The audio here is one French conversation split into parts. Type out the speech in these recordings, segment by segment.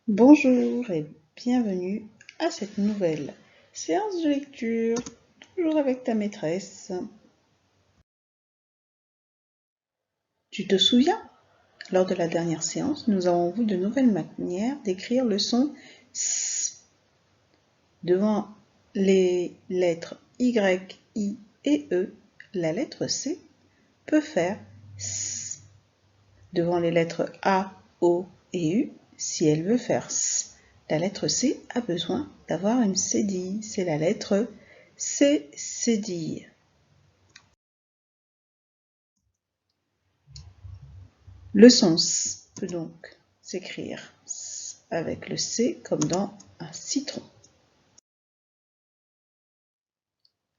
Bonjour et bienvenue à cette nouvelle séance de lecture, toujours avec ta maîtresse. Tu te souviens, lors de la dernière séance, nous avons vu de nouvelles manières d'écrire le son S. Devant les lettres Y, I et E, la lettre C peut faire S. Devant les lettres A, O et U, si elle veut faire S, la lettre C a besoin d'avoir une cédille. C'est la lettre C cédille. Le son S peut donc s'écrire S avec le C comme dans un citron.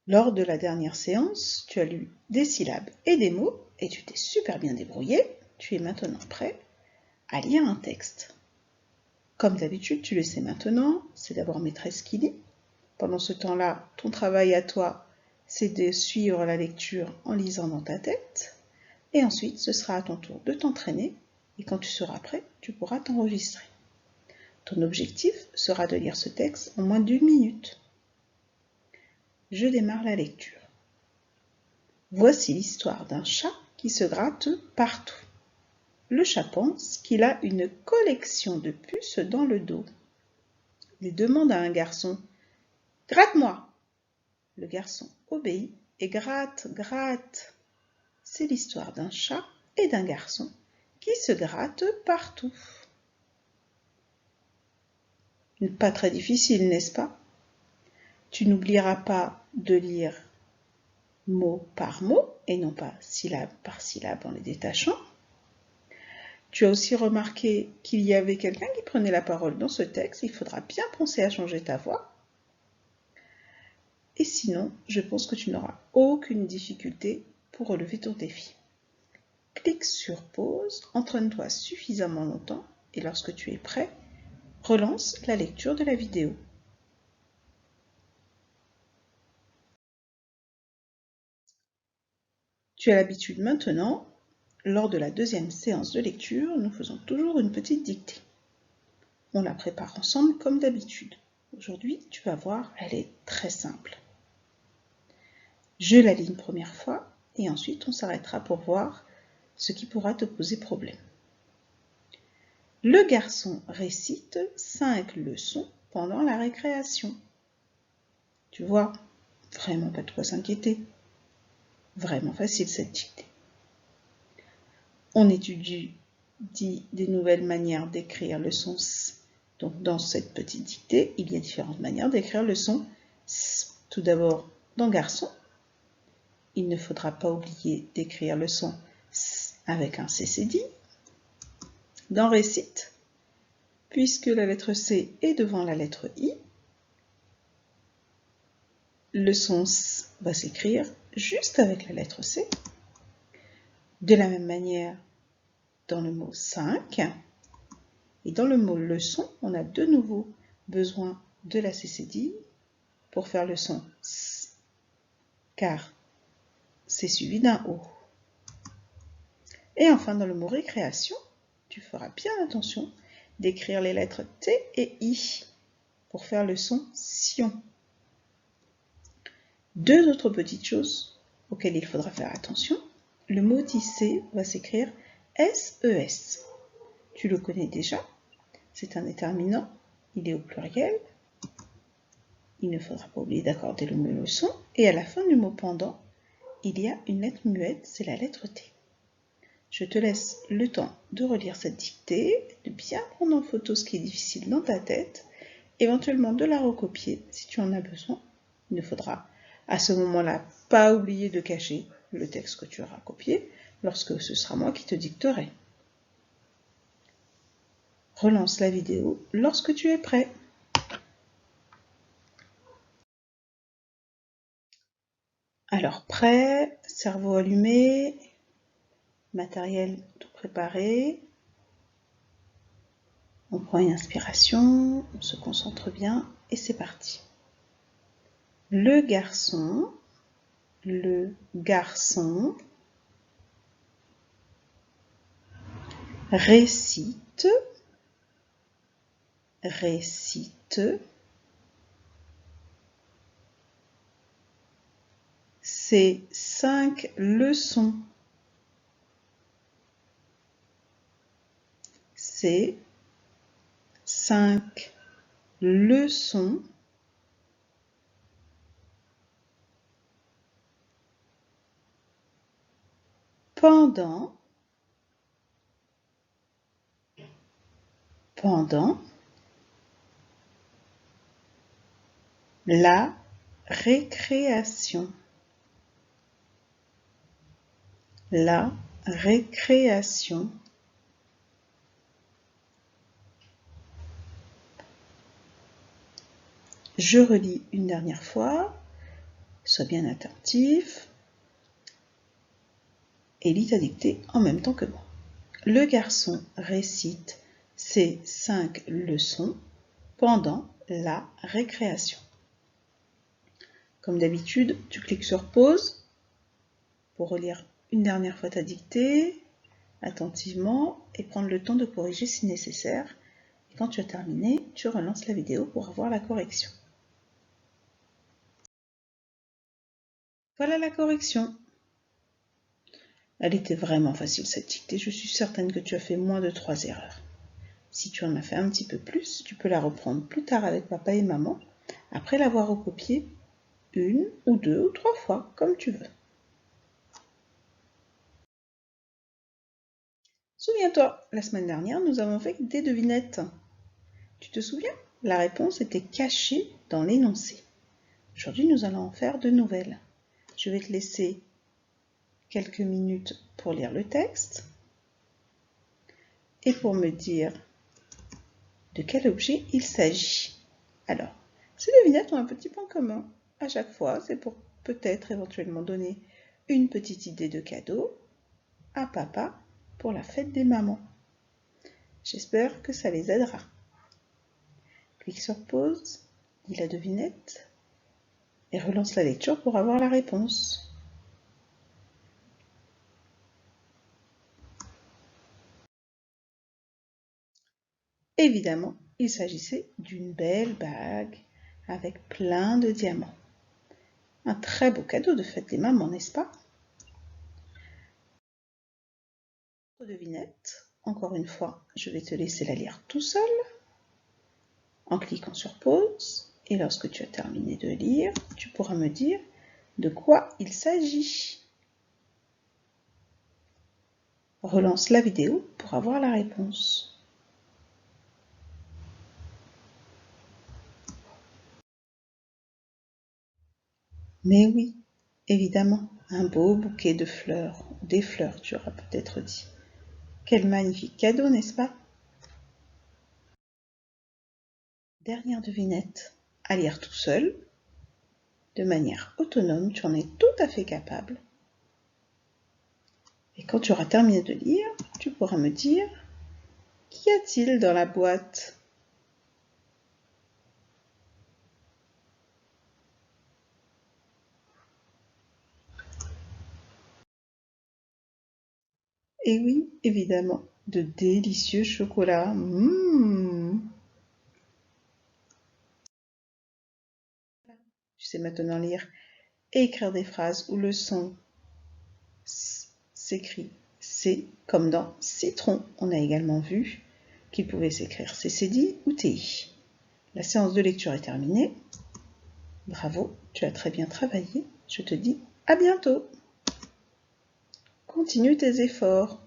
Lors de la dernière séance, tu as lu des syllabes et des mots et tu t'es super bien débrouillé. Tu es maintenant prêt à lire un texte. Comme d'habitude, tu le sais maintenant, c'est d'abord maîtresse qui lit. Pendant ce temps-là, ton travail à toi, c'est de suivre la lecture en lisant dans ta tête. Et ensuite, ce sera à ton tour de t'entraîner. Et quand tu seras prêt, tu pourras t'enregistrer. Ton objectif sera de lire ce texte en moins d'1 minute. Je démarre la lecture. Voici l'histoire d'un chat qui se gratte partout. Le chat pense qu'il a une collection de puces dans le dos. Il demande à un garçon « Gratte-moi !» Le garçon obéit et gratte, gratte. C'est l'histoire d'un chat et d'un garçon qui se grattent partout. Pas très difficile, n'est-ce pas? Tu n'oublieras pas de lire mot par mot et non pas syllabe par syllabe en les détachant. Tu as aussi remarqué qu'il y avait quelqu'un qui prenait la parole dans ce texte. Il faudra bien penser à changer ta voix. Et sinon, je pense que tu n'auras aucune difficulté pour relever ton défi. Clique sur pause, entraîne-toi suffisamment longtemps et lorsque tu es prêt, relance la lecture de la vidéo. Tu as l'habitude maintenant, lors de la deuxième séance de lecture, nous faisons toujours une petite dictée. On la prépare ensemble comme d'habitude. Aujourd'hui, tu vas voir, elle est très simple. Je la lis une première fois et ensuite on s'arrêtera pour voir ce qui pourra te poser problème. Le garçon récite 5 leçons pendant la récréation. Tu vois, vraiment pas de quoi s'inquiéter. Vraiment facile cette dictée. On étudie des nouvelles manières d'écrire le son S. Donc dans cette petite dictée, il y a différentes manières d'écrire le son S. Tout d'abord, dans garçon, il ne faudra pas oublier d'écrire le son S avec un C cédille. Dans récite, puisque la lettre C est devant la lettre I, le son S va s'écrire juste avec la lettre C. De la même manière, dans le mot 5, et dans le mot leçon, on a de nouveau besoin de la C cédille pour faire le son S, car c'est suivi d'un O. Et enfin, dans le mot récréation, tu feras bien attention d'écrire les lettres T et I pour faire le son sion. Deux autres petites choses auxquelles il faudra faire attention. Le mot tissé va s'écrire S-E-S. Tu le connais déjà, c'est un déterminant, il est au pluriel. Il ne faudra pas oublier d'accorder le mot leçon. Et à la fin du mot pendant, il y a une lettre muette, c'est la lettre T. Je te laisse le temps de relire cette dictée, de bien prendre en photo ce qui est difficile dans ta tête, éventuellement de la recopier si tu en as besoin. Il ne faudra à ce moment-là pas oublier de cacher le texte que tu auras copié lorsque ce sera moi qui te dicterai. Relance la vidéo lorsque tu es prêt. Alors prêt, cerveau allumé, matériel tout préparé. On prend une inspiration, on se concentre bien et c'est parti. Le garçon récite récite ces 5 leçons. Ces 5 leçons pendant la récréation. La récréation. Je relis une dernière fois. Sois bien attentif et lis ta dictée en même temps que moi. Le garçon récite ses 5 leçons pendant la récréation. Comme d'habitude, tu cliques sur pause pour relire une dernière fois ta dictée attentivement et prendre le temps de corriger si nécessaire. Et quand tu as terminé, tu relances la vidéo pour avoir la correction. Voilà la correction. Elle était vraiment facile cette dictée, je suis certaine que tu as fait moins de 3 erreurs. Si tu en as fait un petit peu plus, tu peux la reprendre plus tard avec papa et maman, après l'avoir recopiée 1 ou 2 ou 3 fois, comme tu veux. Souviens-toi, la semaine dernière, nous avons fait des devinettes. Tu te souviens? La réponse était cachée dans l'énoncé. Aujourd'hui, nous allons en faire de nouvelles. Je vais te laisser quelques minutes pour lire le texte et pour me dire de quel objet il s'agit. Alors, ces devinettes ont un petit point commun. À chaque fois, c'est pour peut-être éventuellement donner une petite idée de cadeau à papa pour la fête des mamans. J'espère que ça les aidera. Clique sur pause, lis la devinette et relance la lecture pour avoir la réponse. Évidemment, il s'agissait d'une belle bague avec plein de diamants. Un très beau cadeau de fête des mamans, n'est-ce pas? Devinette, encore une fois, je vais te laisser la lire tout seul en cliquant sur pause et lorsque tu as terminé de lire, tu pourras me dire de quoi il s'agit. Relance la vidéo pour avoir la réponse. Mais oui, évidemment, un beau bouquet de fleurs, des fleurs, tu auras peut-être dit. Quel magnifique cadeau, n'est-ce pas? Dernière devinette, à lire tout seul, de manière autonome, tu en es tout à fait capable. Et quand tu auras terminé de lire, tu pourras me dire qu'y a-t-il dans la boîte? Et oui, évidemment, de délicieux chocolats. Tu sais maintenant lire et écrire des phrases où le son s'écrit C comme dans citron. On a également vu qu'il pouvait s'écrire CCD ou TI. La séance de lecture est terminée. Bravo, tu as très bien travaillé. Je te dis à bientôt. Continue tes efforts.